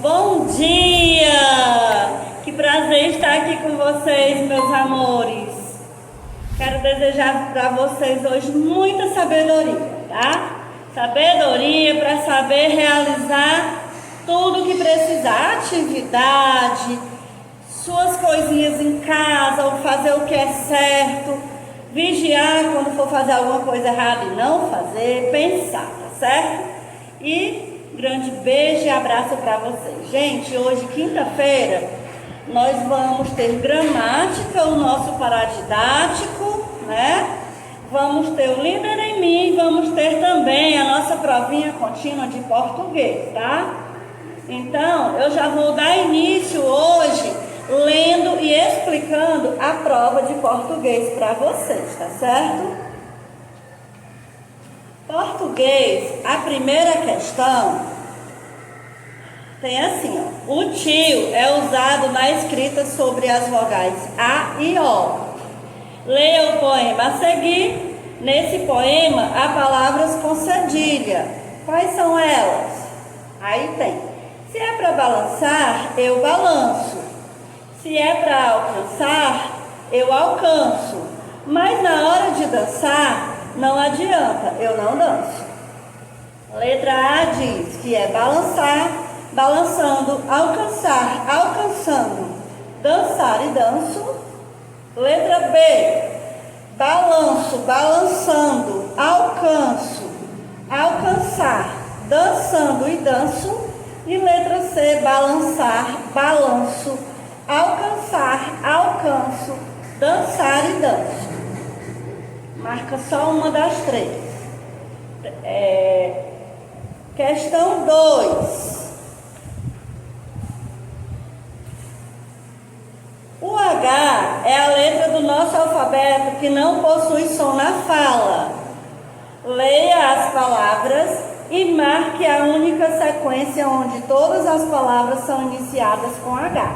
Bom dia! Que prazer estar aqui com vocês, meus amores. Quero desejar para vocês hoje muita sabedoria, tá? Sabedoria para saber realizar tudo que precisar, atividade, suas coisinhas em casa, ou fazer o que é certo, vigiar quando for fazer alguma coisa errada e não fazer, pensar, tá certo? E grande beijo e abraço para vocês. Gente, hoje, quinta-feira, nós vamos ter gramática, o nosso paradidático, né? Vamos ter o Líder em Mim, vamos ter também a nossa provinha contínua de português, tá? Então, eu já vou dar início hoje lendo e explicando a prova de português para vocês, tá certo? Português, a primeira questão tem assim, ó. O tio é usado na escrita sobre as vogais A e O. Leia o poema a seguir. Nesse poema há palavras com cedilha. Quais são elas? Aí tem. Se é para balançar, eu balanço. Se é para alcançar, eu alcanço. Mas na hora de dançar, não adianta, eu não danço. Letra A diz que é balançar, balançando, alcançar, alcançando, dançar e danço. Letra B, balanço, balançando, alcanço, alcançar, dançando e danço. E letra C, balançar, balanço, alcançar, alcanço, dançar e danço. Marca só uma das três. Questão 2. O H é a letra do nosso alfabeto que não possui som na fala. Leia as palavras e marque a única sequência onde todas as palavras são iniciadas com H.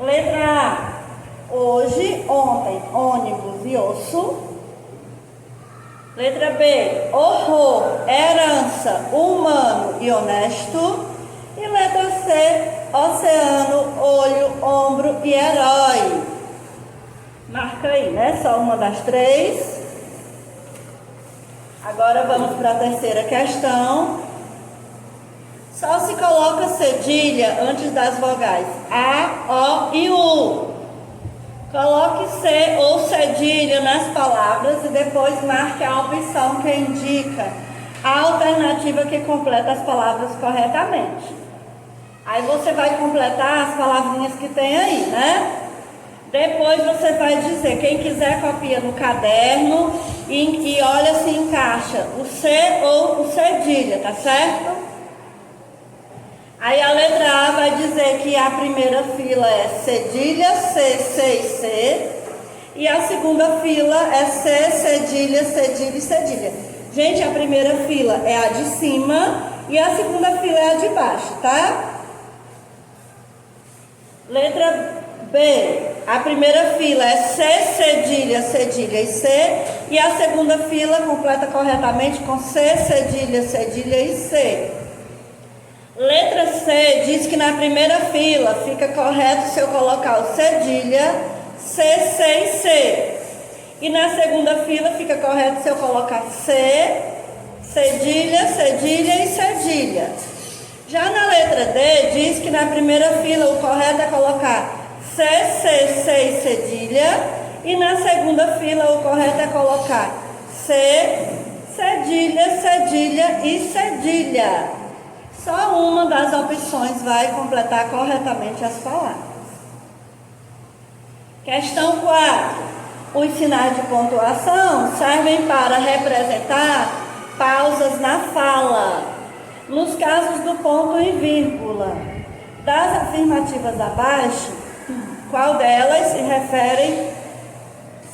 Letra A, hoje, ontem, ônibus e osso. Letra B, horror, herança, humano e honesto. E letra C, oceano, olho, ombro e herói. Marca aí, né? Só uma das três. Agora vamos para a terceira questão. Só se coloca cedilha antes das vogais A, O e U. Coloque C ou cedilha nas palavras e depois marque a opção que indica a alternativa que completa as palavras corretamente. Aí você vai completar as palavrinhas que tem aí, né? Depois você vai dizer, quem quiser copia no caderno e olha se encaixa o C ou o cedilha, tá certo? Aí a letra A vai dizer que a primeira fila é cedilha, C, C e C. E a segunda fila é C, cedilha, cedilha e cedilha. Gente, a primeira fila é a de cima e a segunda fila é a de baixo, tá? Letra B. A primeira fila é C, cedilha, cedilha e C. E a segunda fila completa corretamente com C, cedilha, cedilha e C. Letra C diz que na primeira fila fica correto se eu colocar o cedilha, C, C e C. E na segunda fila fica correto se eu colocar C, cedilha, cedilha e cedilha. Já na letra D diz que na primeira fila o correto é colocar C, C, C e cedilha. E na segunda fila o correto é colocar C, cedilha, cedilha e cedilha. Só uma das opções vai completar corretamente as palavras. Questão 4. Os sinais de pontuação servem para representar pausas na fala. Nos casos do ponto e vírgula. Das afirmativas abaixo, qual delas se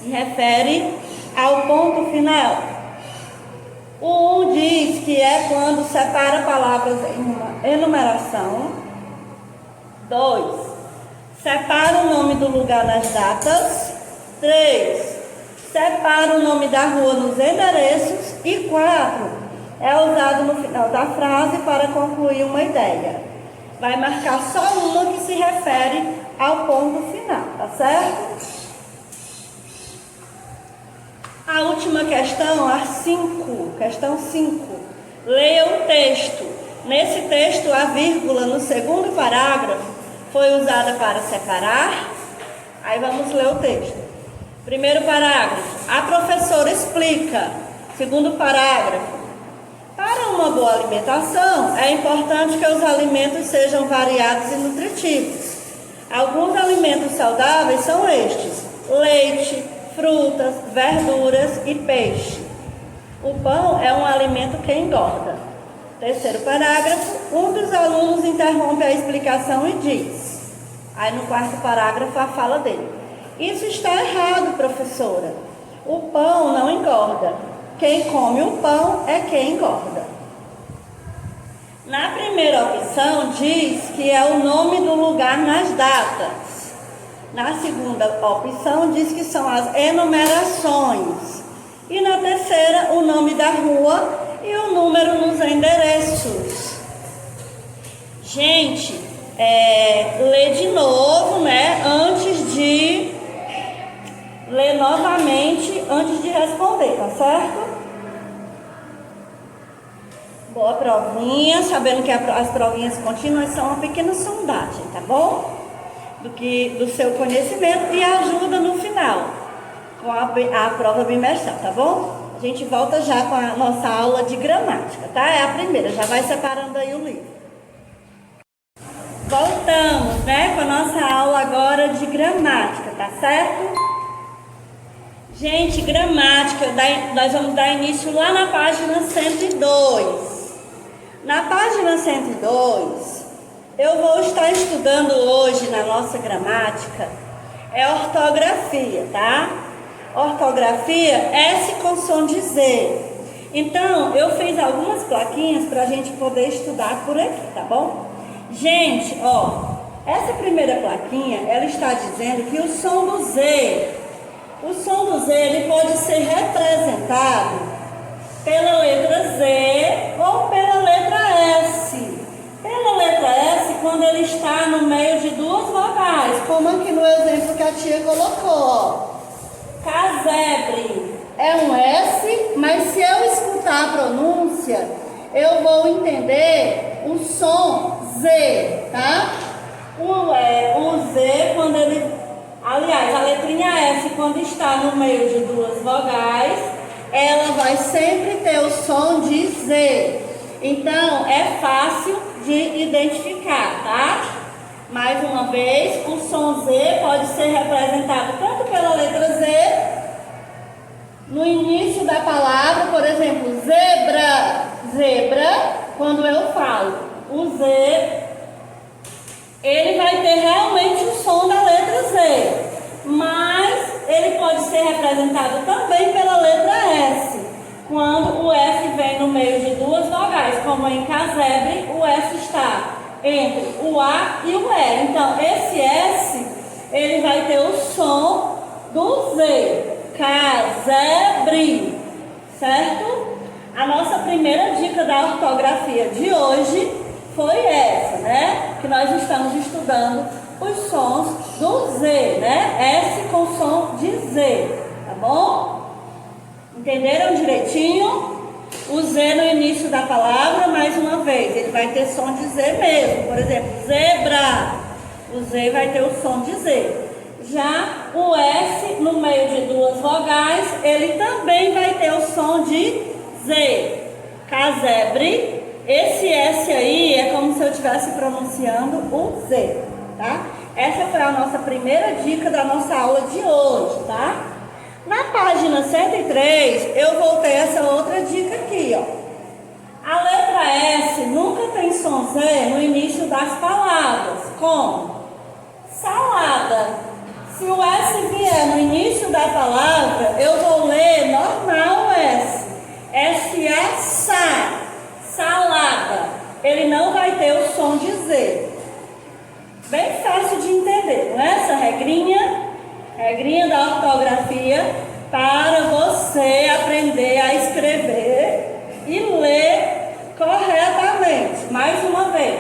refere ao ponto final? O 1 diz que é quando separa palavras em uma enumeração. 2. Separa o nome do lugar nas datas. 3. Separa o nome da rua nos endereços. E 4. É usado no final da frase para concluir uma ideia. vai marcar só uma que se refere ao ponto final, tá certo? A última questão, a 5, questão 5. Leia o texto. Nesse texto, a vírgula no segundo parágrafo foi usada para separar. Aí vamos ler o texto. Primeiro parágrafo. A professora explica. Segundo parágrafo. Para uma boa alimentação, é importante que os alimentos sejam variados e nutritivos. Alguns alimentos saudáveis são estes: leite, frutas, verduras e peixe. O pão é um alimento que engorda. Terceiro parágrafo, um dos alunos interrompe a explicação e diz, aí no quarto parágrafo a fala dele: isso está errado, professora. O pão não engorda. Quem come o pão é quem engorda. Na primeira opção diz que é o nome do lugar nas datas. Na segunda opção diz que são as enumerações. E na terceira, o nome da rua e o número nos endereços. Gente, lê de novo, né? Antes de ler novamente, antes de responder, tá certo? Boa provinha, sabendo que as provinhas contínuas são uma pequena sondagem, tá bom? Do seu conhecimento e ajuda no final, com a prova bimestral, tá bom? A gente volta já com a nossa aula de gramática, tá? É a primeira, já vai separando aí o livro. Voltamos, né, com a nossa aula agora de gramática, tá certo? Gente, gramática, nós vamos dar início lá na página 102. Na página 102, eu vou estar estudando hoje na nossa gramática, ortografia, tá? Ortografia, S com som de Z. Então, eu fiz algumas plaquinhas para a gente poder estudar por aqui, tá bom? Gente, ó, essa primeira plaquinha, ela está dizendo que o som do Z, ele pode ser representado pela letra Z ou pela letra S. Pela letra S, quando ele está no meio de duas vogais, como aqui no exemplo que a tia colocou, ó. Casebre é um S, mas se eu escutar a pronúncia, eu vou entender o som Z, tá? O Z, quando ele... Aliás, a letrinha S, quando está no meio de duas vogais, ela vai sempre ter o som de Z. Então, é fácil de identificar, tá? Mais uma vez, o som Z pode ser representado tanto pela letra Z, no início da palavra, por exemplo, zebra. Zebra, quando eu falo o Z, ele vai ter realmente o som da letra Z, mas ele pode ser representado também pela letra S, quando o S vem no meio de duas vogais, como em casebre, o S está entre o A e o E. Então, esse S, ele vai ter o som do Z, casebre, certo? A nossa primeira dica da ortografia de hoje foi essa, né? Que nós estamos estudando os sons do Z, né? S com som de Z, tá bom? Entenderam direitinho? O Z no início da palavra, mais uma vez, ele vai ter som de Z mesmo. Por exemplo, zebra, o Z vai ter o som de Z. Já o S no meio de duas vogais, ele também vai ter o som de Z. Casebre, esse S aí é como se eu estivesse pronunciando o Z, tá? Essa foi a nossa primeira dica da nossa aula de hoje, tá? Na página 103, eu vou ter essa outra dica aqui, ó. A letra S nunca tem som Z no início das palavras, como salada. Se o S vier no início da palavra, eu vou ler normal o S. S é sa, salada. Ele não vai ter o som de Z. Bem fácil de entender, não é essa regrinha? Regrinha da ortografia para você aprender a escrever e ler corretamente. Mais uma vez,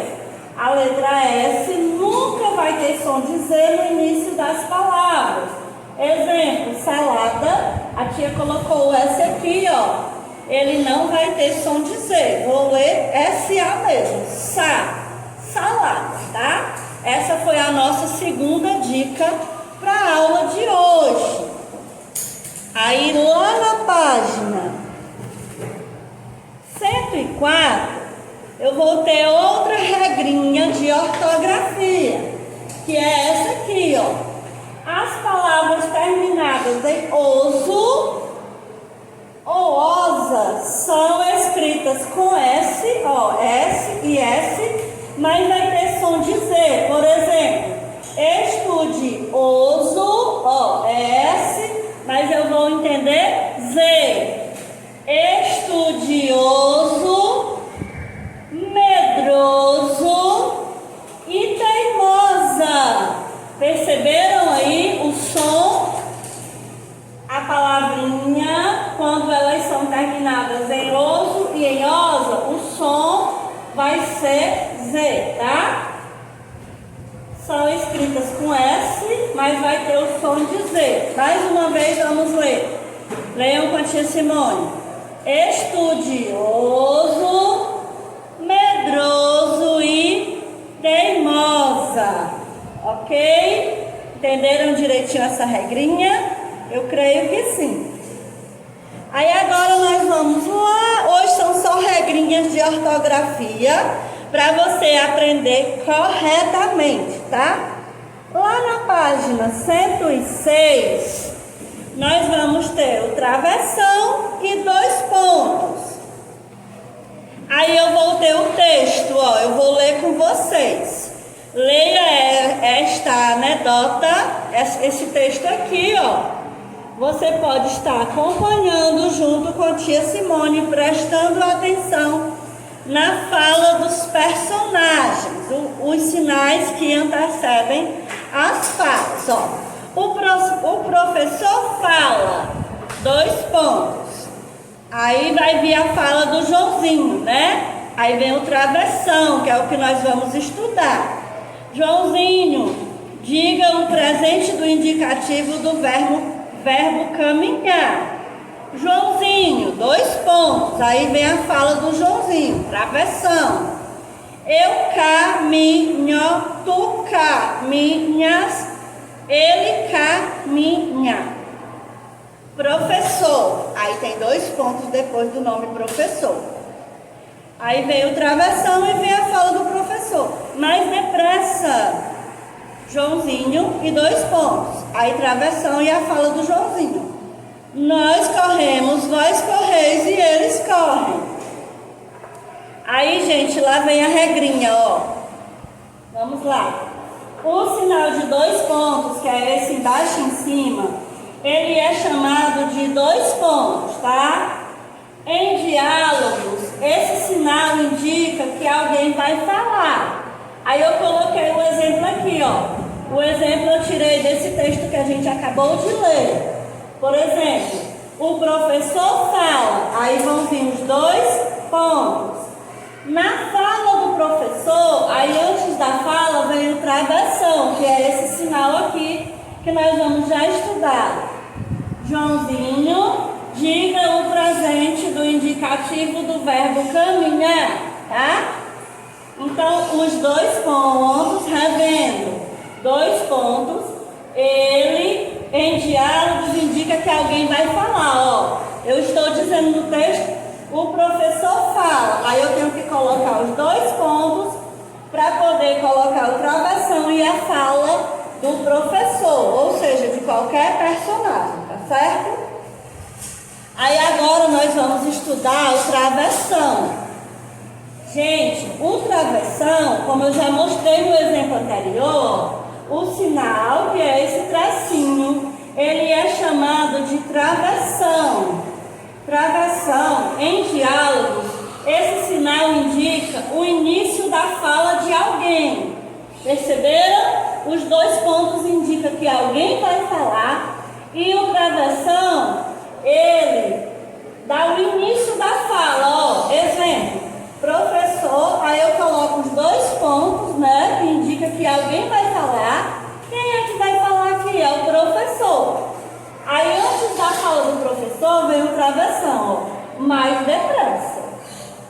A letra S nunca vai ter som de Z no início das palavras. Exemplo, salada, a tia colocou o S aqui, ó. Ele não vai ter som de Z. Vou ler SA mesmo. Salada, tá? Essa foi a nossa segunda dica para a aula de hoje. Aí lá na página 104, eu vou ter outra regrinha de ortografia, que é essa aqui, ó. As palavras terminadas em oso ou osa são escritas com S, ó, S e S, mas vai ter som de Z. Por exemplo, estudioso, ó, S, mas eu vou entender Z. Estudioso, medroso e teimosa. Perceberam aí o som? A palavrinha, quando elas são terminadas em oso e em osa, o som vai ser Z, tá? São escritas com S, mas vai ter o som de Z. Mais uma vez, vamos ler. Leiam com a tia Simone. Estudioso, medroso e teimosa. Ok? Entenderam direitinho essa regrinha? Eu creio que sim. Aí agora nós vamos lá. Hoje são só regrinhas de ortografia para você aprender corretamente, tá? Lá na página 106, nós vamos ter o travessão e 2 pontos. Aí eu vou ter o texto, ó, eu vou ler com vocês. Leia esta anedota, esse texto aqui, ó. Você pode estar acompanhando junto com a tia Simone, prestando atenção na fala dos personagens, os sinais que antecedem as falas. Ó. O professor fala, 2 pontos. Aí vai vir a fala do Joãozinho, né? Aí vem o travessão, que é o que nós vamos estudar. Joãozinho, diga o presente do indicativo do verbo caminhar. Joãozinho, 2 pontos. Aí vem a fala do Joãozinho, travessão. Eu caminho, tu caminhas, ele caminha. Professor, aí tem 2 pontos depois do nome professor. Aí vem o travessão e vem a fala do professor. Mais depressa. Joãozinho e 2 pontos. Aí travessão e a fala do Joãozinho. Nós corremos, vós correis e eles correm. Aí, gente, lá vem a regrinha, ó. Vamos lá. O sinal de 2 pontos, que é esse embaixo e em cima, ele é chamado de 2 pontos, tá? Em diálogos, esse sinal indica que alguém vai falar. Aí eu coloquei o exemplo aqui, ó. O exemplo eu tirei desse texto que a gente acabou de ler. Por exemplo, o professor fala, aí vão vir os 2 pontos. Na fala do professor, aí antes da fala vem o travessão, que é esse sinal aqui que nós vamos já estudar. Joãozinho, diga o presente do indicativo do verbo caminhar, tá? Então, os 2 pontos, revendo, 2 pontos, ele, em diálogos, indica que alguém vai falar, ó. Eu estou dizendo no texto, o professor fala, aí eu tenho que colocar os 2 pontos para poder colocar o travessão e a fala do professor, ou seja, de qualquer personagem, tá certo? Aí agora nós vamos estudar o travessão. Gente, o travessão, como eu já mostrei no exemplo anterior, o sinal, que é esse tracinho, ele é chamado de travessão. Travessão, em diálogos, esse sinal indica o início da fala de alguém. Perceberam? Os 2 pontos indicam que alguém vai falar e o travessão, ele dá o início da fala, ó. Exemplo, professor, aí aí eu coloco os 2 pontos, né? Que indica que alguém vai falar. Quem é que vai falar aqui? É o professor. Aí antes da fala do professor vem o travessão, ó, mais depressa.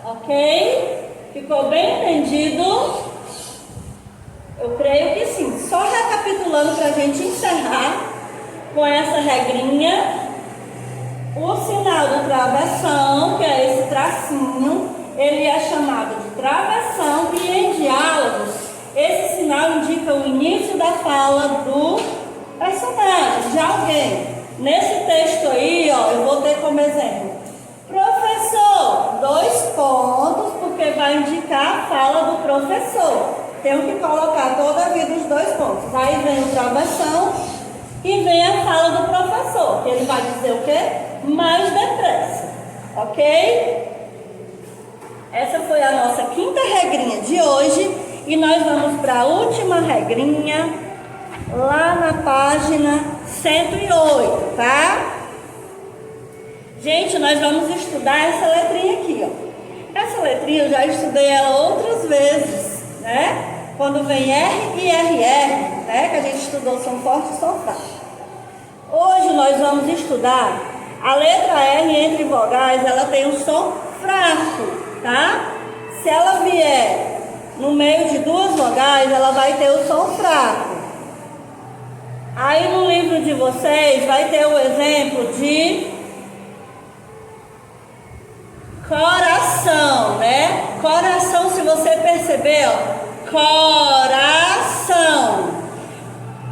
Ok? Ficou bem entendido? Eu creio que sim. Só recapitulando para a gente encerrar com essa regrinha. O sinal do travessão, que é esse tracinho, ele é chamado de travessão, e em diálogos, esse sinal indica o início da fala do personagem, de alguém. Nesse texto aí, ó, eu vou ter como exemplo, professor, 2 pontos, porque vai indicar a fala do professor. Tenho que colocar toda a vida os 2 pontos. Aí vem o travessão e vem a fala do professor, que ele vai dizer o quê? Mais depressa, ok? Essa foi a nossa 5ª regrinha de hoje e nós vamos para a última regrinha lá na página 108, tá? Gente, nós vamos estudar essa letrinha aqui, ó. Essa letrinha eu já estudei ela outras vezes, né? Quando vem R e RR, né? Que a gente estudou som forte e som fraco. Hoje nós vamos estudar a letra R entre vogais, ela tem um som fraco, tá? Se ela vier no meio de 2 vogais, ela vai ter o som fraco. Aí no livro de vocês vai ter o exemplo de coração, né? Coração, se você perceber, ó, coração.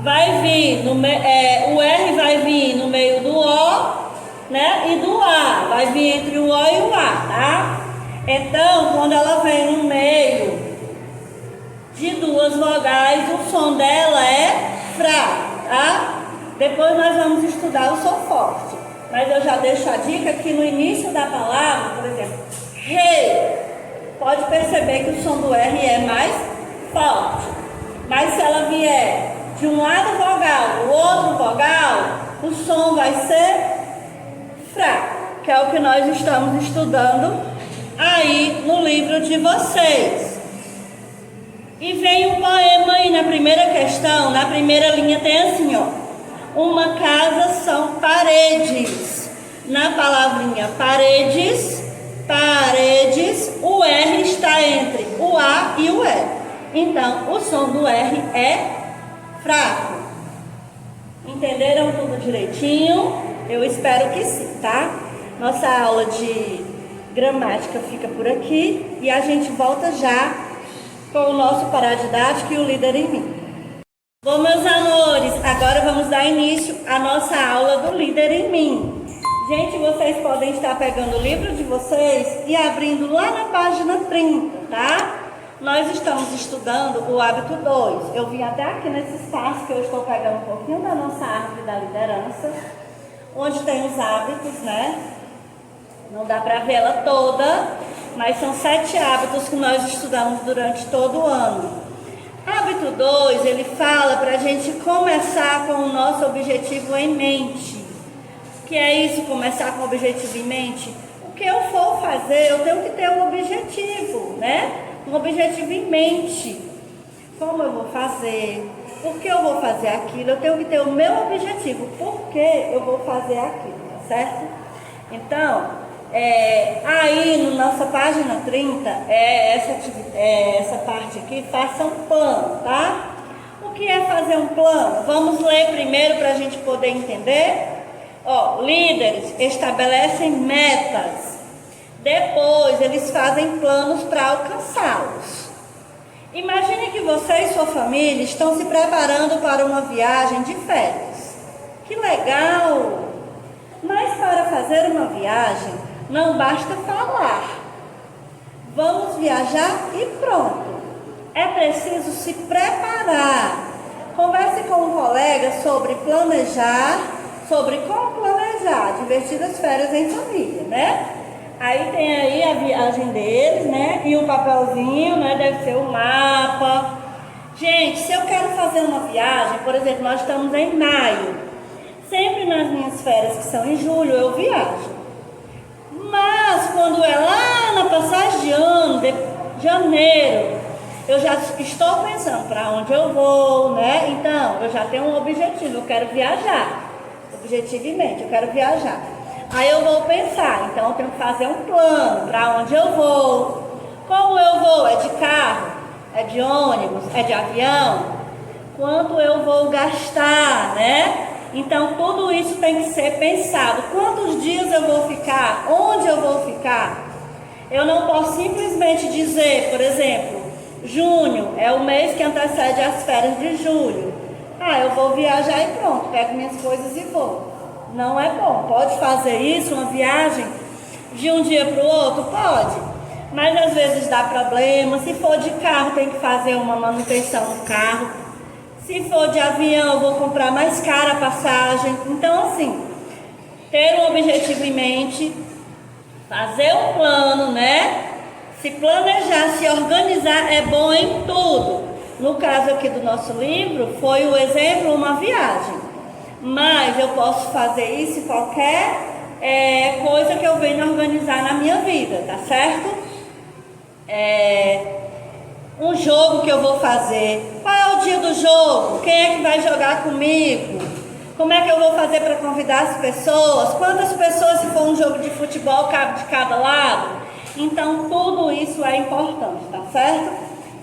Vai vir, o R vai vir no meio do O, né? E do A, vai vir entre o O e o A, tá? Então, quando ela vem no meio de 2 vogais, o som dela é fraco, tá? Depois nós vamos estudar o som forte. Mas eu já deixo a dica que no início da palavra, por exemplo, rei, pode perceber que o som do R é mais forte. Mas se ela vier de um lado vogal, do outro vogal, o som vai ser fraco, que é o que nós estamos estudando aí no livro de vocês. E vem um poema aí na primeira questão, na primeira linha tem assim, ó: uma casa são paredes. Na palavrinha paredes, paredes, o R está entre o A e o E. Então, o som do R é fraco. Entenderam tudo direitinho? Eu espero que sim, tá? Nossa aula de gramática fica por aqui e a gente volta já com o nosso paradidático e o líder em mim. Bom, meus amores, agora vamos dar início à nossa aula do líder em mim. Gente, vocês podem estar pegando o livro de vocês e abrindo lá na página 30, tá? Nós estamos estudando o hábito 2. Eu vim até aqui nesse espaço que eu estou pegando um pouquinho da nossa árvore da liderança, onde tem os hábitos, né? Não dá para ver ela toda, mas são 7 hábitos que nós estudamos durante todo o ano. Hábito 2, ele fala para a gente começar com o nosso objetivo em mente. O que é isso, começar com o objetivo em mente? O que eu for fazer, eu tenho que ter um objetivo, né? Um objetivo em mente. Como eu vou fazer? Por que eu vou fazer aquilo? Eu tenho que ter o meu objetivo. Por que eu vou fazer aquilo, tá certo? Então, aí na nossa página 30, essa parte aqui, faça um plano, tá? O que é fazer um plano? Vamos ler primeiro para a gente poder entender. Ó, líderes estabelecem metas. Depois, eles fazem planos para alcançá-los. Imagine que você e sua família estão se preparando para uma viagem de férias. Que legal! Mas para fazer uma viagem, não basta falar. Vamos viajar e pronto. É preciso se preparar. Converse com um colega sobre planejar, sobre como planejar divertidas férias em família, né? Aí tem aí a viagem deles, né? E o papelzinho, né? Deve ser o mapa. Gente, se eu quero fazer uma viagem, por exemplo, nós estamos em maio. Sempre nas minhas férias, que são em julho, eu viajo. Mas quando é lá na passagem de ano, janeiro, eu já estou pensando para onde eu vou, né? Então, eu já tenho um objetivo, eu quero viajar. Objetivamente, eu quero viajar. Aí eu vou pensar, então eu tenho que fazer um plano para onde eu vou. Como eu vou? É de carro? É de ônibus? É de avião? Quanto eu vou gastar, né? Então tudo isso tem que ser pensado. Quantos dias eu vou ficar? Onde eu vou ficar? Eu não posso simplesmente dizer, por exemplo, junho é o mês que antecede as férias de julho. Ah, eu vou viajar e pronto, pego minhas coisas e vou. Não é bom. Pode fazer isso, uma viagem de um dia para o outro? Pode. Mas às vezes dá problema. Se for de carro, tem que fazer uma manutenção no carro. Se for de avião, eu vou comprar mais cara a passagem. Então, assim, ter um objetivo em mente, fazer um plano, né? Se planejar, se organizar é bom em tudo. No caso aqui do nosso livro, foi o exemplo, uma viagem. Mas eu posso fazer isso em qualquer coisa que eu venha organizar na minha vida, tá certo? Um jogo que eu vou fazer. Qual é o dia do jogo? Quem é que vai jogar comigo? Como é que eu vou fazer para convidar as pessoas? Quantas pessoas, se for um jogo de futebol, cabe de cada lado? Então, tudo isso é importante, tá certo?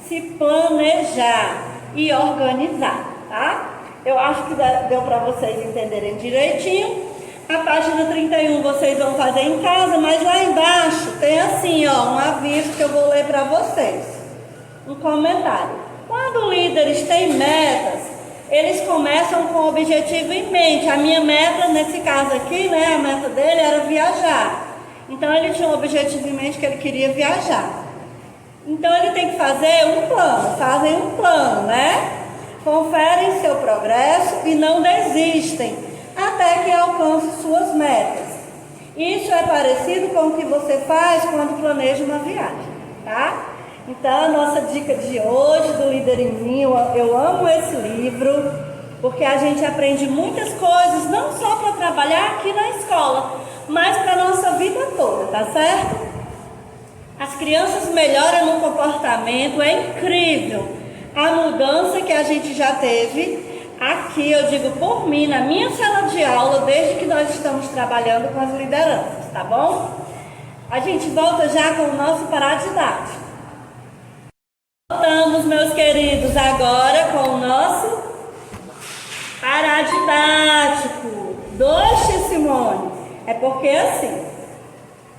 Se planejar e organizar, tá? Eu acho que deu para vocês entenderem direitinho. A página 31 vocês vão fazer em casa, mas lá embaixo tem assim, ó, um aviso que eu vou ler para vocês. Um comentário. Quando líderes têm metas, eles começam com o objetivo em mente. A minha meta, nesse caso aqui, né, a meta dele era viajar. Então ele tinha um objetivo em mente que ele queria viajar. Então ele tem que fazer um plano, fazem um plano, né? Conferem seu progresso e não desistem até que alcance suas metas. Isso é parecido com o que você faz quando planeja uma viagem, tá? Então a nossa dica de hoje do Líder em Mim, eu amo esse livro, porque a gente aprende muitas coisas, não só para trabalhar aqui na escola, mas para a nossa vida toda, tá certo? As crianças melhoram no comportamento, é incrível a mudança que a gente já teve aqui, eu digo por mim, na minha sala de aula, desde que nós estamos trabalhando com as lideranças, tá bom? A gente volta já com o nosso paradidático. Voltamos, meus queridos, agora com o nosso paradidático. Doce, Simone. É porque assim,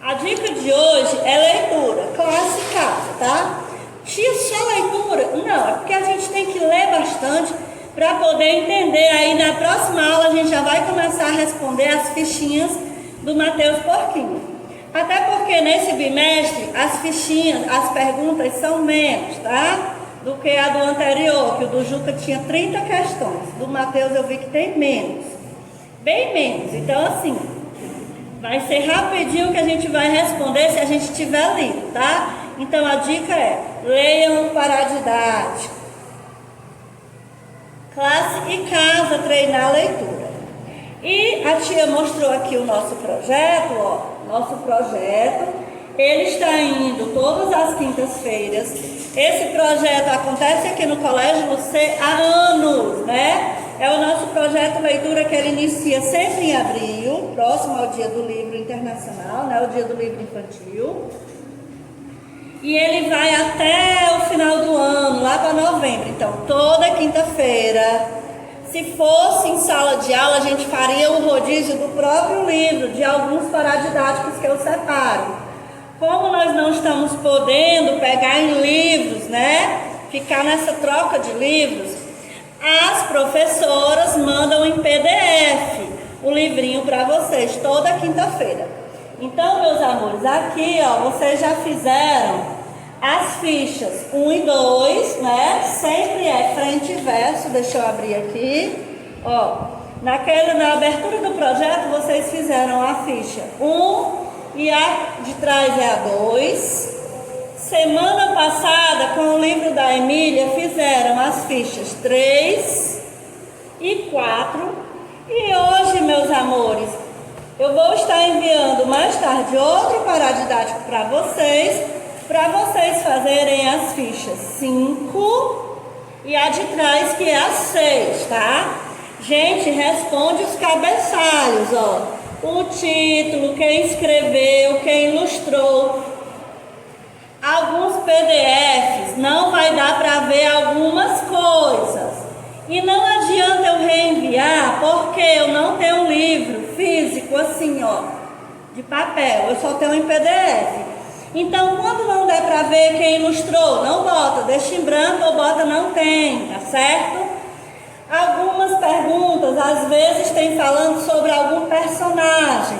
a dica de hoje é leitura, classe e casa, tá? Tia, só leitura? Não, é porque a gente tem que ler bastante para poder entender. Aí na próxima aula a gente já vai começar a responder as fichinhas do Mateus Porquinho. Até porque nesse bimestre as fichinhas, as perguntas são menos, tá? Do que a do anterior, que o do Juca tinha 30 questões. Do Mateus eu vi que tem menos. Bem menos. Então assim, vai ser rapidinho que a gente vai responder se a gente tiver lido, tá? Então a dica é, leiam o paradidático. Classe e casa, treinar a leitura. E a tia mostrou aqui o nosso projeto, ó. Nosso projeto, ele está indo todas as quintas-feiras. Esse projeto acontece aqui no Colégio Lucê há anos, né? É o nosso projeto leitura que ele inicia sempre em abril, próximo ao Dia do Livro Internacional, né? O Dia do Livro Infantil. E ele vai até o final do ano, lá para novembro. Então, toda quinta-feira, se fosse em sala de aula, a gente faria o rodízio do próprio livro, de alguns paradidáticos que eu separo. Como nós não estamos podendo pegar em livros, né? Ficar nessa troca de livros, as professoras mandam em PDF o livrinho para vocês, toda quinta-feira. Então, meus amores, aqui, ó, vocês já fizeram as fichas 1 e 2, né? Sempre é frente e verso. Deixa eu abrir aqui. Ó, na abertura do projeto, vocês fizeram a ficha 1 e a de trás é a 2. Semana passada, com o livro da Emília, fizeram as fichas 3 e 4. E hoje, meus amores, eu vou estar enviando mais tarde outro paradidático para vocês, para vocês fazerem as fichas 5 e a de trás, que é a 6, tá? Gente, responde os cabeçalhos, ó. O título, quem escreveu, quem ilustrou. Alguns PDFs não vai dar para ver algumas coisas. E não adianta eu reenviar, porque eu não tenho um livro físico assim, ó, de papel. Eu só tenho em PDF. Então, quando não der para ver quem ilustrou, não bota, deixa em branco ou bota não tem, tá certo? Algumas perguntas, às vezes, tem falando sobre algum personagem,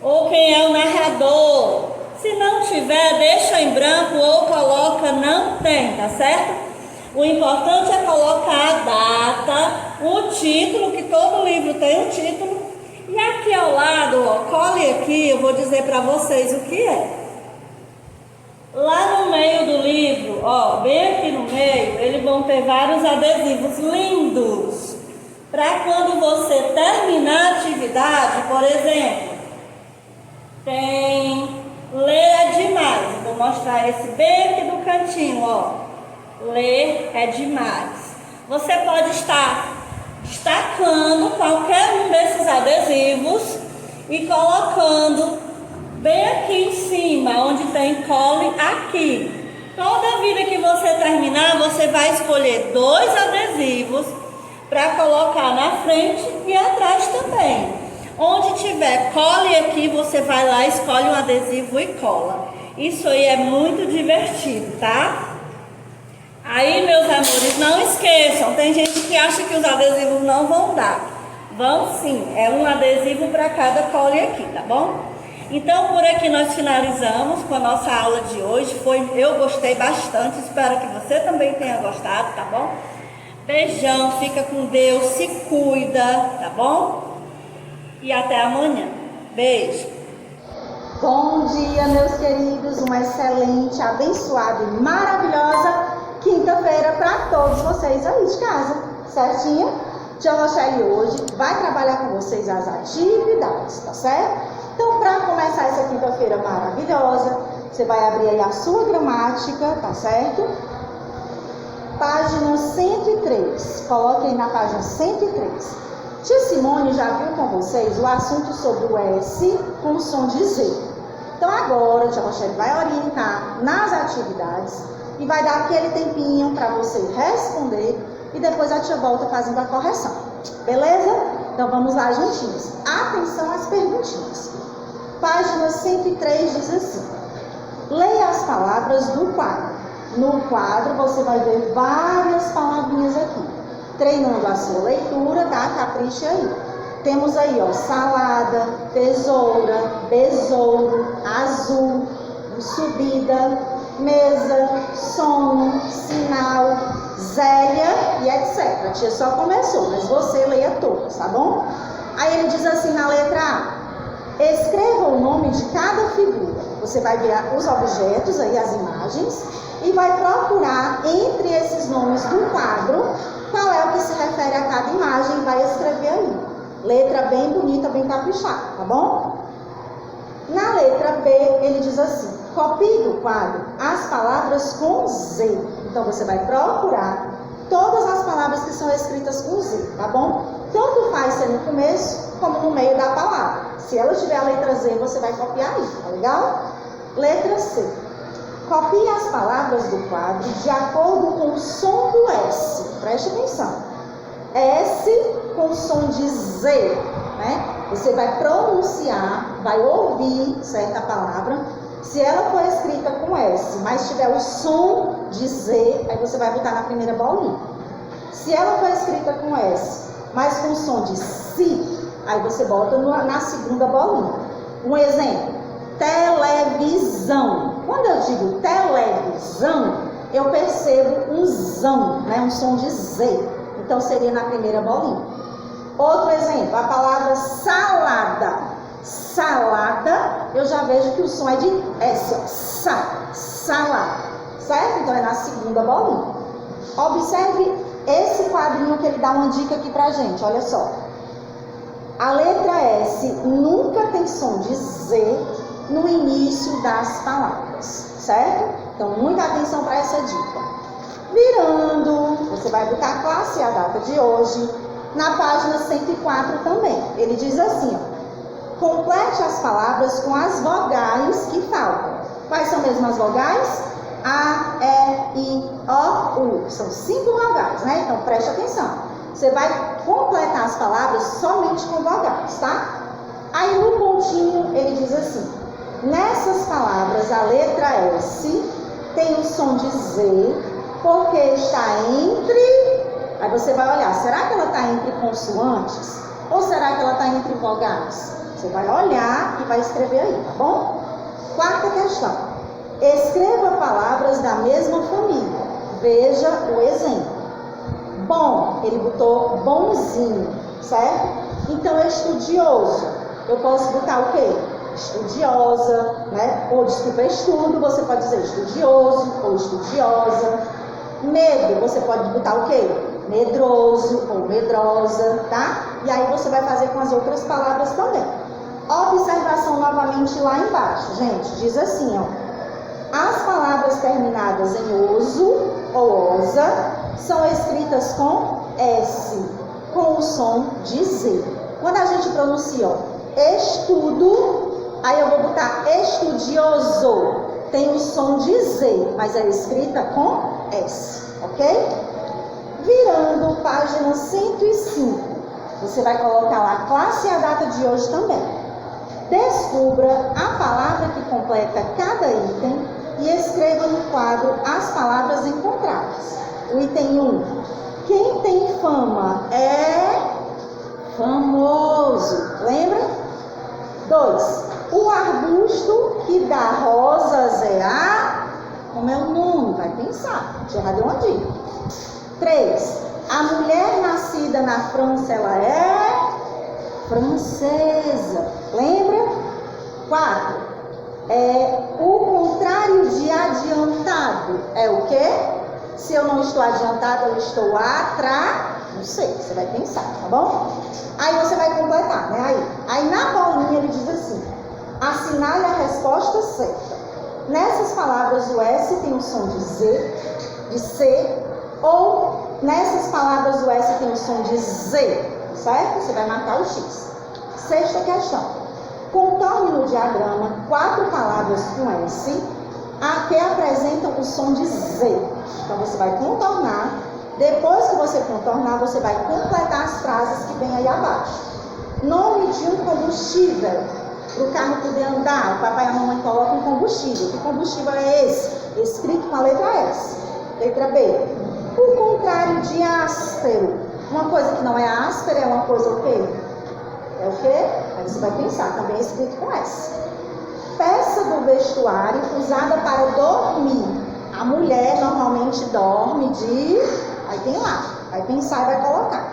ou quem é o narrador. Se não tiver, deixa em branco ou coloca não tem, tá certo? O importante é colocar a data, o título, que todo livro tem um título. E aqui ao lado, ó, cole aqui, eu vou dizer para vocês o que é. Lá no meio do livro, ó, bem aqui no meio, eles vão ter vários adesivos lindos. Para quando você terminar a atividade, por exemplo, tem ler é demais. Vou mostrar esse bem aqui do cantinho, ó. Ler é demais. Você pode estar destacando qualquer um desses adesivos e colocando bem aqui em cima, onde tem cole aqui. Toda vida que você terminar, você vai escolher 2 adesivos para colocar na frente e atrás também. Onde tiver cole aqui, você vai lá, escolhe um adesivo e cola. Isso aí é muito divertido, tá? Aí, meus amores, não esqueçam, tem gente que acha que os adesivos não vão dar. Vão sim, é um adesivo para cada cole aqui, tá bom? Então, por aqui nós finalizamos com a nossa aula de hoje. Eu gostei bastante, espero que você também tenha gostado, tá bom? Beijão, fica com Deus, se cuida, tá bom? E até amanhã. Beijo. Bom dia, meus queridos. Uma excelente, abençoada e maravilhosa quinta-feira para todos vocês aí de casa, certinho? Tia Rochelle hoje vai trabalhar com vocês as atividades, tá certo? Então, para começar essa quinta-feira maravilhosa, você vai abrir aí a sua gramática, tá certo? Página 103. Coloque aí na página 103. Tia Simone já viu com vocês o assunto sobre o S com o som de Z. Então, agora, a tia Rochelle vai orientar nas atividades e vai dar aquele tempinho para você responder e depois a tia volta fazendo a correção. Beleza? Então, vamos lá juntinhos. Atenção às perguntinhas. Página 103 diz assim: leia as palavras do quadro. No quadro você vai ver várias palavrinhas aqui. Treinando a sua leitura, tá? Capricha aí. Temos aí, ó, salada, tesoura, besouro, azul, subida, mesa, sono, sinal, Zélia e etc. A tia só começou, mas você leia todas, tá bom? Aí ele diz assim na letra A: escreva o nome de cada figura. Você vai ver os objetos aí, as imagens, e vai procurar entre esses nomes do quadro qual é o que se refere a cada imagem e vai escrever aí. Letra bem bonita, bem caprichada, tá bom? Na letra B, ele diz assim: copie do quadro as palavras com Z. Então, você vai procurar todas as palavras que são escritas com Z, tá bom? Tanto faz ser no começo como no meio da palavra. Se ela tiver a letra Z, você vai copiar aí, tá legal? Letra C. Copie as palavras do quadro de acordo com o som do S. Preste atenção. S com som de Z, né? Você vai pronunciar, vai ouvir certa palavra. Se ela for escrita com S, mas tiver o som de Z, aí você vai botar na primeira bolinha. Se ela for escrita com S, mas com som de Si, aí você bota na segunda bolinha. Um exemplo: televisão. Quando eu digo televisão, eu percebo um zão, né? Um som de Z. Então seria na primeira bolinha. Outro exemplo, a palavra salada. Salada, eu já vejo que o som é de S, ó, salada, certo? Então é na segunda bolinha. Observe esse quadrinho que ele dá uma dica aqui pra gente, olha só. A letra S nunca tem som de Z no início das palavras, certo? Então, muita atenção para essa dica. Virando, você vai botar a classe e a data de hoje. Na página 104 também. Ele diz assim, ó, complete as palavras com as vogais que faltam. Quais são mesmo as vogais? A, E, I, O, U. São 5 vogais, né? Então, preste atenção. Você vai completar as palavras somente com vogais, tá? Aí, no pontinho, ele diz assim, nessas palavras, a letra S tem o som de Z, porque está entre... Aí você vai olhar, será que ela está entre consoantes? Ou será que ela está entre vogais? Você vai olhar e vai escrever aí, tá bom? Quarta questão. Escreva palavras da mesma família. Veja o exemplo. Bom, ele botou bonzinho, certo? Então, estudioso. Eu posso botar o quê? Estudiosa, né? Ou desculpa, estudo, você pode dizer estudioso ou estudiosa. Medo, você pode botar o quê? Medroso ou medrosa, tá? E aí você vai fazer com as outras palavras também. Observação novamente lá embaixo, gente, diz assim, ó. As palavras terminadas em oso ou osa são escritas com S, com o som de Z. Quando a gente pronuncia, ó, estudo, aí eu vou botar estudioso, tem o som de Z, mas é escrita com S, ok? Virando página 105, você vai colocar lá a classe e a data de hoje também. Descubra a palavra que completa cada item e escreva no quadro as palavras encontradas. O item 1. Quem tem fama é famoso. Lembra? 2. O arbusto que dá rosas é a... Como é o nome? Vai pensar. Já deu uma dica. 3. A mulher nascida na França, ela é francesa. Lembra? 4. O contrário de adiantado é o quê? Se eu não estou adiantado, eu estou Não sei, você vai pensar, tá bom? Aí você vai completar, né? Aí na bolinha ele diz assim, assinale a resposta certa. Nessas palavras o S tem o som de Z, de C, ou nessas palavras o S tem o som de Z, certo? Você vai marcar o X. Sexta questão. Contorne no diagrama 4 palavras com S que apresentam o som de Z. Então você vai contornar. Depois que você contornar, você vai completar as frases que vem aí abaixo. Nome de um combustível. Para o carro poder andar, o papai e a mamãe colocam combustível. Que combustível é esse? Escrito com a letra S. Letra B. O contrário de áspero. Uma coisa que não é áspera é uma coisa o quê? É o quê? Aí você vai pensar, também é escrito com S. Peça do vestuário usada para dormir. A mulher normalmente dorme de... Aí tem lá, vai pensar e vai colocar.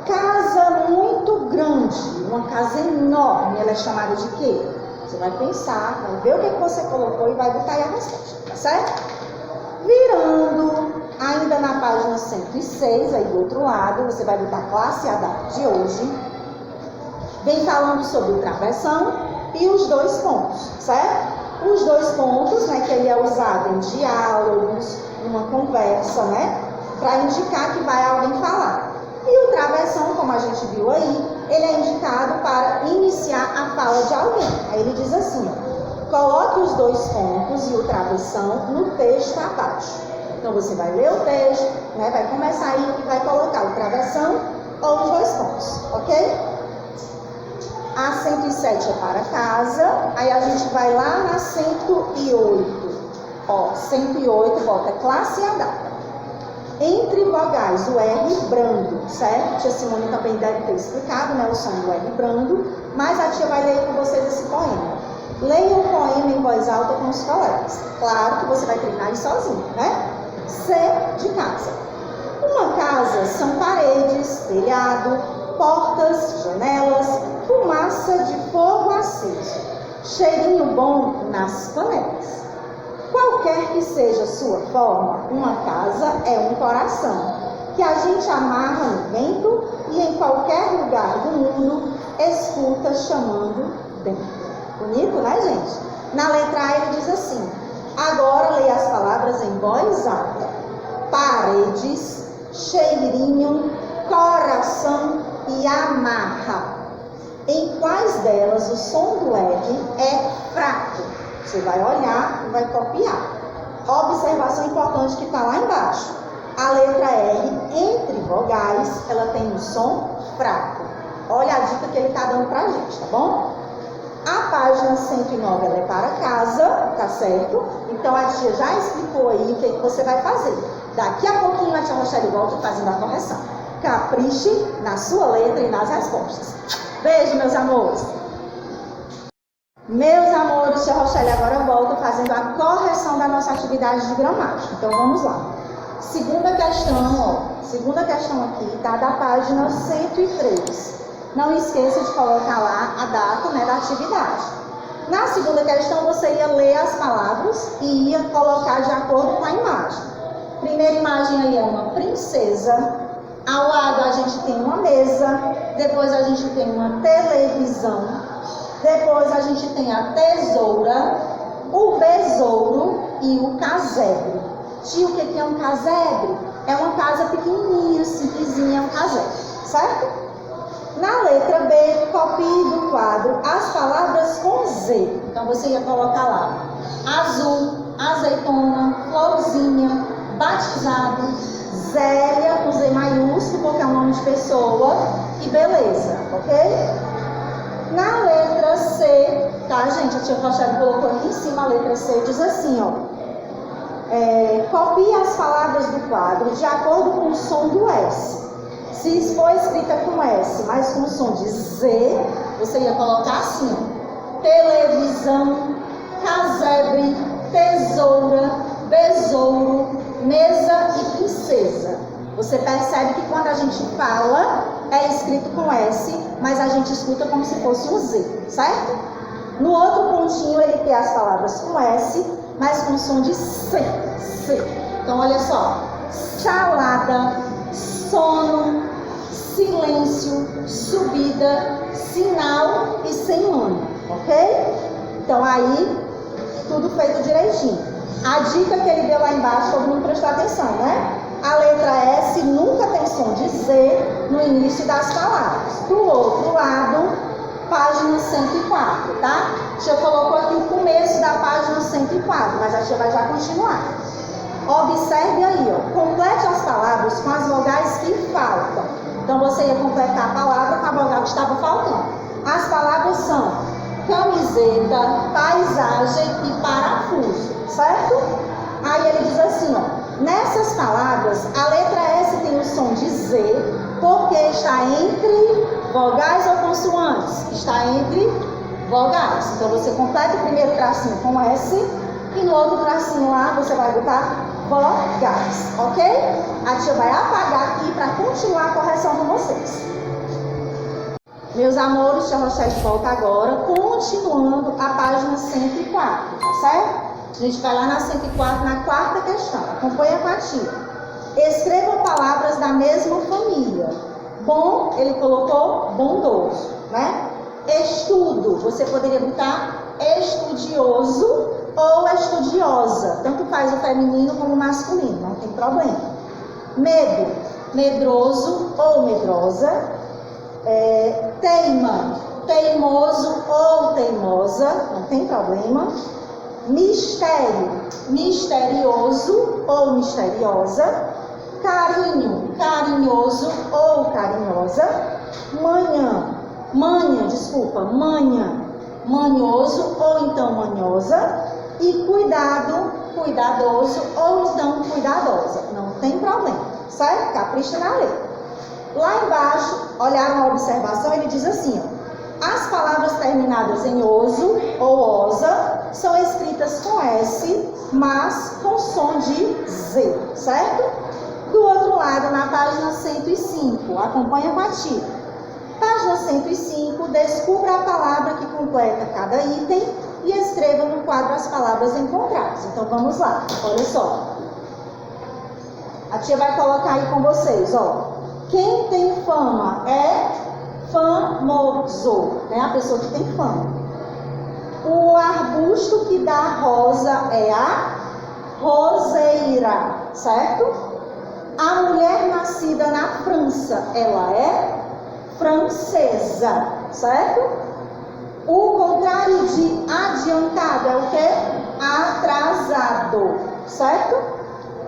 Casa muito grande, uma casa enorme, ela é chamada de quê? Você vai pensar, vai ver o que você colocou e vai botar aí a resposta, tá certo? Virando, ainda na página 106, aí do outro lado, você vai botar a classe e a data de hoje. Vem falando sobre o travessão e os 2 pontos, certo? Os 2 pontos, né, que ele é usado em diálogos, uma conversa, né, para indicar que vai alguém falar. E o travessão, como a gente viu aí, ele é indicado para iniciar a fala de alguém. Aí ele diz assim, ó, coloque os 2 pontos e o travessão no texto abaixo. Então você vai ler o texto, né, vai começar aí e vai colocar o travessão ou os 2 pontos, ok? A 107 é para casa, aí a gente vai lá na 108. Ó, 108, bota classe e a data. Entre vogais, o R brando, certo? Tia Simone também deve ter explicado, né, o som do R brando, mas a tia vai ler com vocês esse poema. Leia o poema em voz alta com os colegas. Claro que você vai treinar isso sozinho, né? C de casa. Uma casa são paredes, telhado, portas, janelas, fumaça de fogo aceso, cheirinho bom nas panelas. Qualquer que seja sua forma, uma casa é um coração, que a gente amarra no vento e em qualquer lugar do mundo escuta chamando dentro. Bonito, né, gente? Na letra A ele diz assim, Agora leia as palavras em voz alta. Paredes, cheirinho, coração e amarra. Em quais delas o som do R é fraco? Você vai olhar e vai copiar. Observação importante que está lá embaixo. A letra R, entre vogais, ela tem um som fraco. Olha a dica que ele está dando para a gente, tá bom? A página 109 ela é para casa, tá certo? Então a tia já explicou aí o que você vai fazer. Daqui a pouquinho a tia Rochelle volta fazendo a correção. Capriche na sua letra e nas respostas. Beijo, meus amores. Meus amores, tia Rochelle agora volta fazendo a correção da nossa atividade de gramática. Então vamos lá. Segunda questão aqui, tá? Da página 103. Não esqueça de colocar lá a data, né, da atividade. Na segunda questão, você ia ler as palavras e ia colocar de acordo com a imagem. Primeira imagem aí é uma princesa. Ao lado a gente tem uma mesa. Depois a gente tem uma televisão. Depois a gente tem a tesoura, o besouro e o casebre. Tio, o que é um casebre? É uma casa pequenininha, simplesinha, é um casebre, certo? Na letra B, copie do quadro as palavras com Z. Então você ia colocar lá azul, azeitona, florzinha, batizado, Zélia, com Z maiúsculo, porque é um nome de pessoa, e beleza, ok? Na letra C, tá, gente? A tia Rochelle colocou aqui em cima a letra C, diz assim, ó. Copie as palavras do quadro de acordo com o som do S. Se for escrita com S, mas com som de Z, você ia colocar assim, ó. Televisão, casebre, tesoura, besouro, mesa e princesa. Você percebe que quando a gente fala, é escrito com S, mas a gente escuta como se fosse um Z, certo? No outro pontinho, ele tem as palavras com S, mas com som de C. Então, olha só. Salada, sono, silêncio, subida, sinal e sem ânimo, ok? Então, aí, tudo feito direitinho. A dica que ele deu lá embaixo, todo mundo prestou atenção, né? A letra S nunca tem som de Z no início das palavras. Do outro lado, página 104, tá? A tia colocou aqui o começo da página 104, mas a tia vai já continuar. Observe aí, ó. Complete as palavras com as vogais que faltam. Então, você ia completar a palavra com a vogal que estava faltando. As palavras são camiseta, paisagem e parafuso, certo? Aí ele diz assim, ó. Nessas palavras, a letra S tem o som de Z, porque está entre vogais ou consoantes? Está entre vogais. Então, você completa o primeiro tracinho com S e no outro tracinho lá você vai botar vogais, ok? A tia vai apagar aqui para continuar a correção com vocês. Meus amores, tia Rochelle volta agora, continuando a página 104, tá certo? A gente vai lá na 104, na quarta questão. Acompanha com a tia. Escrevam palavras da mesma família. Bom, ele colocou bondoso, né? Estudo, você poderia botar estudioso ou estudiosa. Tanto faz o feminino como o masculino, não tem problema. Medo, medroso ou medrosa. Teima, teimoso ou teimosa, não tem problema. Mistério, misterioso ou misteriosa. Carinho, carinhoso ou carinhosa. Manha, manhoso ou então manhosa. E cuidado, cuidadoso ou então cuidadosa. Não tem problema, certo? Capricha na letra. Lá embaixo, olharam a observação, ele diz assim, ó. As palavras terminadas em oso ou osa são escritas com S, mas com som de Z, certo? Do outro lado, na página 105, acompanha com a tia. Página 105, descubra a palavra que completa cada item e escreva no quadro as palavras encontradas. Então, vamos lá, olha só. A tia vai colocar aí com vocês, ó. Quem tem fama é famoso, né? A pessoa que tem fama. O arbusto que dá rosa é a roseira, certo? A mulher nascida na França, ela é francesa, certo? O contrário de adiantado é o quê? Atrasado, certo?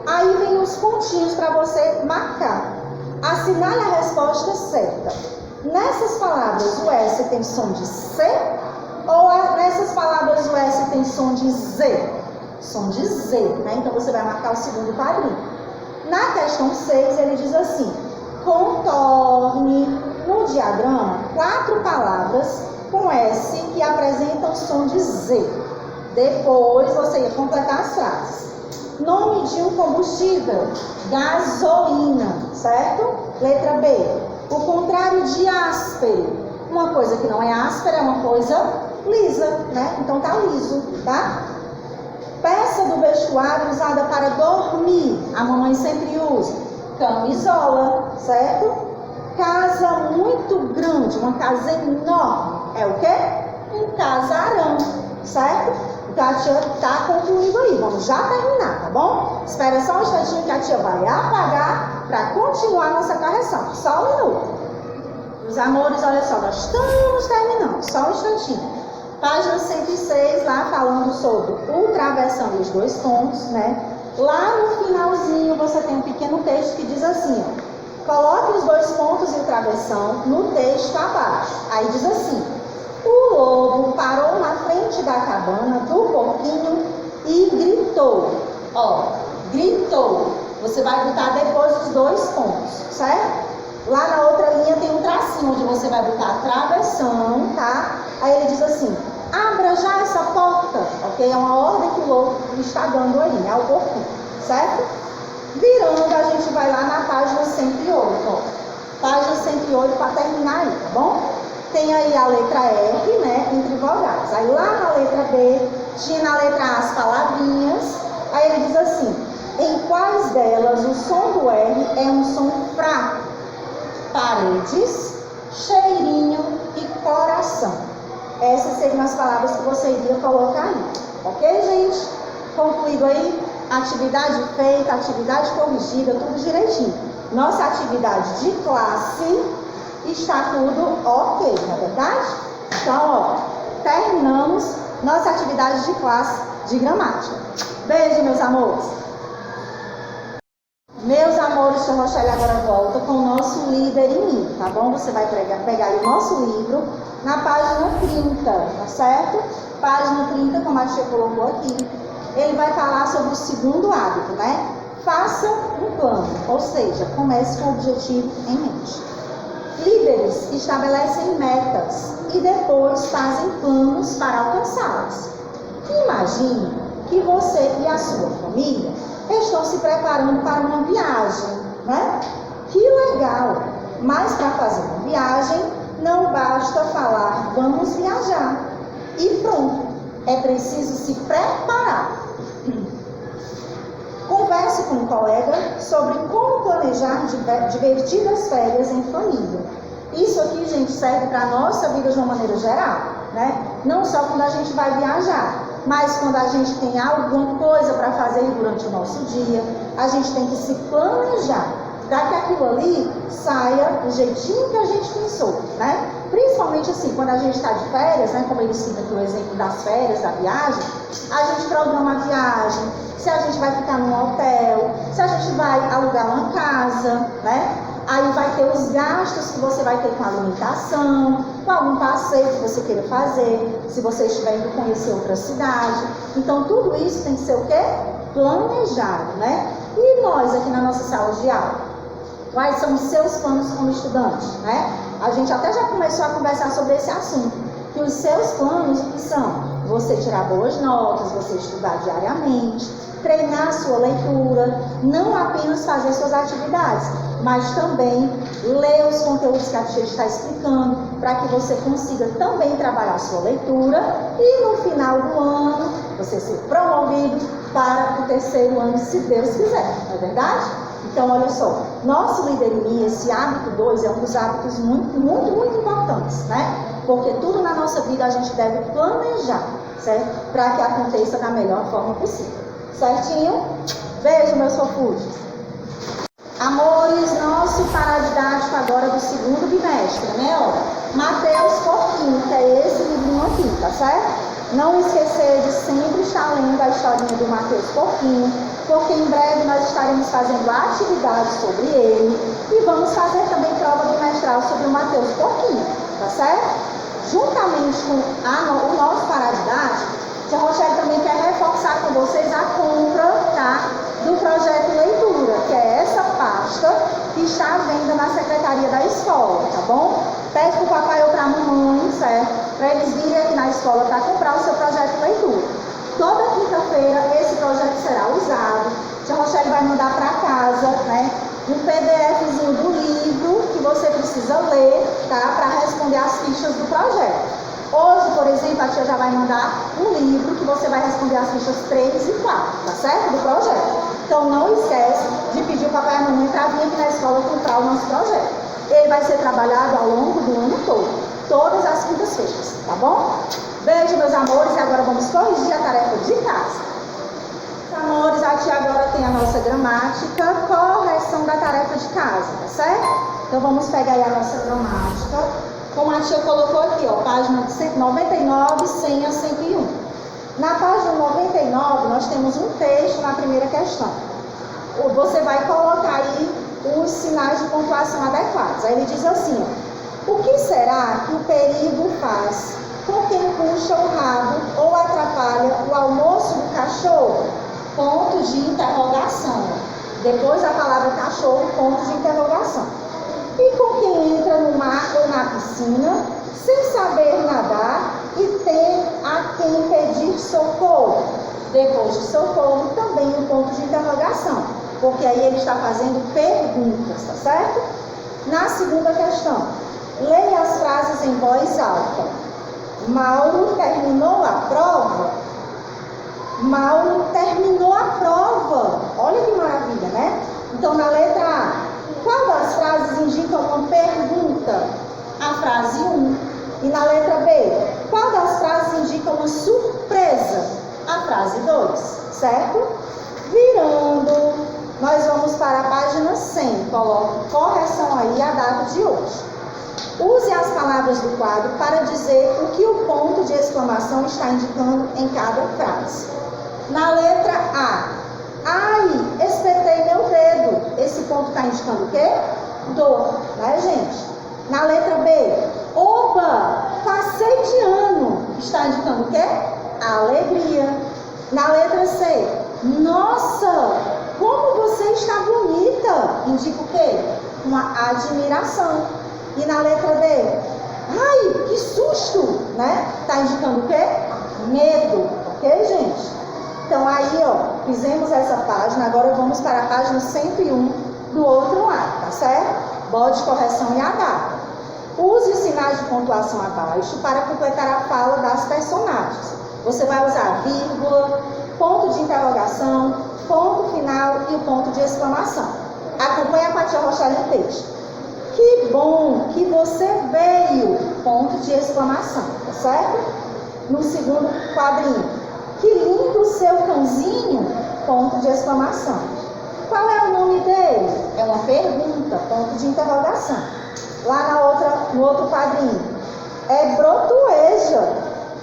Aí vem os pontinhos para você marcar. Assinale a resposta certa. Nessas palavras o S tem som de C ou nessas palavras o S tem som de Z? Som de Z, né? Então você vai marcar o segundo quadrinho. Na questão 6 ele diz assim: contorne no diagrama 4 palavras com S que apresentam som de Z. Depois você ia completar as frases. Nome de um combustível: gasolina, certo? Letra B. O contrário de áspero. Uma coisa que não é áspera é uma coisa lisa, né? Então tá liso, tá? Peça do vestuário usada para dormir. A mamãe sempre usa camisola, certo? Casa muito grande, uma casa enorme. É o quê? Um casarão, certo? Então a tia tá concluindo aí. Vamos já terminar, tá bom? Espera só um instantinho que a tia vai apagar para continuar nossa correção. Só um minuto. Meus amores, olha só, nós estamos terminando. Só um instantinho. Página 106, lá falando sobre o travessão e os dois pontos, né? Lá no finalzinho você tem um pequeno texto que diz assim, ó: coloque os dois pontos e o travessão no texto abaixo. Aí diz assim: o lobo parou na frente da cabana do porquinho e gritou. Ó, gritou. Você vai botar depois os dois pontos, certo? Lá na outra linha tem um tracinho onde você vai botar a travessão, tá? Aí ele diz assim: abra já essa porta, ok? É uma ordem que o lobo está dando aí, né? Ao porquinho, certo? Virando, a gente vai lá na página 108, ó. Página 108 para terminar aí, tá bom? Tem aí a letra R, né? Entre vogais. Aí lá na letra B, tinha na letra A as palavrinhas. Aí ele diz assim: em quais delas o som do R é um som fraco? Paredes, cheirinho e coração. Essas seriam as palavras que você iria colocar aí. Ok, gente? Concluído aí, atividade feita, atividade corrigida, tudo direitinho. Nossa atividade de classe está tudo ok, não é verdade? Então, ó, terminamos nossa atividade de classe de gramática. Beijo, meus amores. Meus amores, tia Rochelle agora volta com o nosso líder em mim, tá bom? Você vai pegar aí o nosso livro na página 30, tá certo? Página 30, como a tia colocou aqui, ele vai falar sobre o segundo hábito, né? Faça um plano, ou seja, comece com o objetivo em mente. Líderes estabelecem metas e depois fazem planos para alcançá-las. Imagine que você e a sua família estão se preparando para uma viagem, né? Que legal! Mas para fazer uma viagem, não basta falar vamos viajar e pronto. É preciso se preparar. Converse com um colega sobre como planejar divertidas férias em família. Isso aqui, gente, serve para a nossa vida de uma maneira geral, né? Não só quando a gente vai viajar, mas quando a gente tem alguma coisa para fazer durante o nosso dia, a gente tem que se planejar para que aquilo ali saia do jeitinho que a gente pensou, né? Principalmente assim, quando a gente está de férias, né? Como ele cita aqui o exemplo das férias, da viagem, a gente programa a viagem, se a gente vai ficar num hotel, se a gente vai alugar uma casa, né? Aí vai ter os gastos que você vai ter com a alimentação, com algum passeio que você queira fazer, se você estiver indo conhecer outra cidade. Então, tudo isso tem que ser o quê? Planejado, né? E nós aqui na nossa sala de aula? Quais são os seus planos como estudante, né? A gente até já começou a conversar sobre esse assunto. Que os seus planos, o que são? Você tirar boas notas, você estudar diariamente, treinar a sua leitura, não apenas fazer suas atividades, mas também ler os conteúdos que a tia está explicando, para que você consiga também trabalhar a sua leitura e no final do ano você ser promovido para o terceiro ano, se Deus quiser, não é verdade? Então, olha só, nosso líder em mim, esse hábito 2 é um dos hábitos muito importantes, né? Porque tudo na nossa vida a gente deve planejar. certo? Para que aconteça da melhor forma possível. Certinho? Beijo, meus fofudos. Amores, nosso paradidático agora do segundo bimestre, né? Ó, Mateus Porquinho, que é esse livrinho aqui, tá certo? Não esquecer de sempre estar lendo a historinha do Mateus Porquinho, porque em breve nós estaremos fazendo atividades sobre ele e vamos fazer também prova bimestral sobre o Mateus Porquinho, tá certo? Juntamente com o nosso paradidático, a Rochelle também quer reforçar com vocês a compra, tá, do projeto Leitura, que é essa pasta que está à venda na secretaria da escola, tá bom? Pede para o papai ou para a mamãe, certo? Para eles virem aqui na escola para comprar o seu projeto Leitura. Toda quinta-feira esse projeto será usado. A Rochelle vai mandar para casa, né, um PDFzinho do livro que você precisa ler, tá, para responder as fichas do projeto. Hoje, por exemplo, a tia já vai mandar um livro que você vai responder as fichas 3 e 4, tá certo? Do projeto. Então, não esquece de pedir o papai e a mamãe para vir aqui na escola comprar o nosso projeto. Ele vai ser trabalhado ao longo do ano todo, todas as quintas-feiras, tá bom? Beijo, meus amores, e agora vamos corrigir a tarefa de casa. Amores, a tia agora tem a nossa gramática, correção da tarefa de casa, tá certo? Então, vamos pegar aí a nossa gramática. Como a tia colocou aqui, ó, página 99, senha 101. Na página 99, nós temos um texto na primeira questão. Você vai colocar aí os sinais de pontuação adequados. Aí ele diz assim, ó, o que será que o perigo faz com quem puxa o rabo ou atrapalha o almoço do cachorro? Ponto de interrogação. Depois da palavra cachorro, ponto de interrogação. E com quem entra no mar ou na piscina, sem saber nadar e tem a quem pedir socorro? Depois de socorro, também um ponto de interrogação, porque aí ele está fazendo perguntas, tá certo? Na segunda questão, leia as frases em voz alta. Mauro terminou a prova? Mauro terminou a prova. Olha que maravilha, né? Então, na letra A, qual das frases indica uma pergunta? A frase 1. E na letra B, qual das frases indica uma surpresa? A frase 2, certo? Virando, nós vamos para a página 100. Coloque correção aí a data de hoje. Use as palavras do quadro para dizer o que o ponto de exclamação está indicando em cada frase. Na letra A, ai, espetei meu dedo. Esse ponto está indicando o quê? Dor, né, gente? Na letra B, oba, passei de ano. Está indicando o quê? Alegria. Na letra C, nossa, como você está bonita. Indica o quê? Uma admiração. E na letra D, ai, que susto, né? Está indicando o quê? Medo, ok, gente? Então, aí, ó, fizemos essa página, agora vamos para a página 101 do outro lado, tá certo? Bode correção e a data. Use os sinais de pontuação abaixo para completar a fala das personagens. Você vai usar vírgula, ponto de interrogação, ponto final e o ponto de exclamação. Acompanhe a tia Rochelle no texto. Que bom que você veio, ponto de exclamação, tá certo? No segundo quadrinho. Que lindo seu cãozinho, ponto de exclamação. Qual é o nome dele? É uma pergunta, ponto de interrogação. Lá no outro quadrinho, é Brotueja,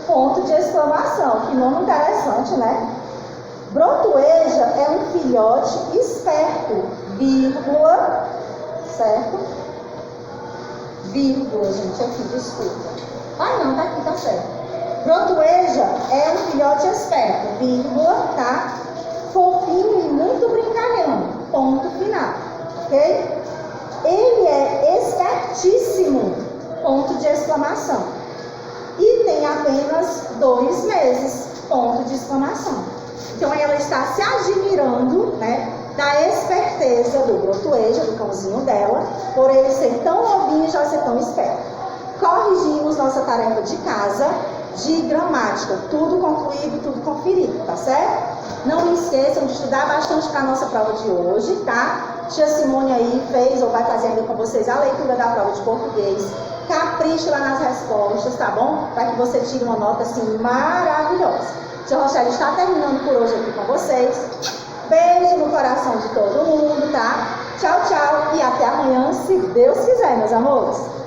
ponto de exclamação. Que nome interessante, né? Brotueja é um filhote esperto, vírgula, certo? Vírgula, gente, aqui, desculpa. Ah, não, tá aqui, tá certo. Brotueja é um filhote esperto, vírgula, tá? Fofinho e muito brincalhão, ponto final, ok? Ele é espertíssimo, ponto de exclamação. E tem apenas 2 meses, ponto de exclamação. Então, ela está se admirando, né, da esperteza do Brotueja, do cãozinho dela, por ele ser tão novinho e já ser tão esperto. Corrigimos nossa tarefa de casa de gramática, tudo concluído, tudo conferido, tá certo? Não esqueçam de estudar bastante para a nossa prova de hoje, tá? Tia Simone aí fez ou vai fazer ainda com vocês a leitura da prova de português. capriche lá nas respostas, tá bom? Para que você tire uma nota assim maravilhosa. Tia Rochelle está terminando por hoje aqui com vocês. Beijo no coração de todo mundo, tá? Tchau, tchau e até amanhã, se Deus quiser, meus amores.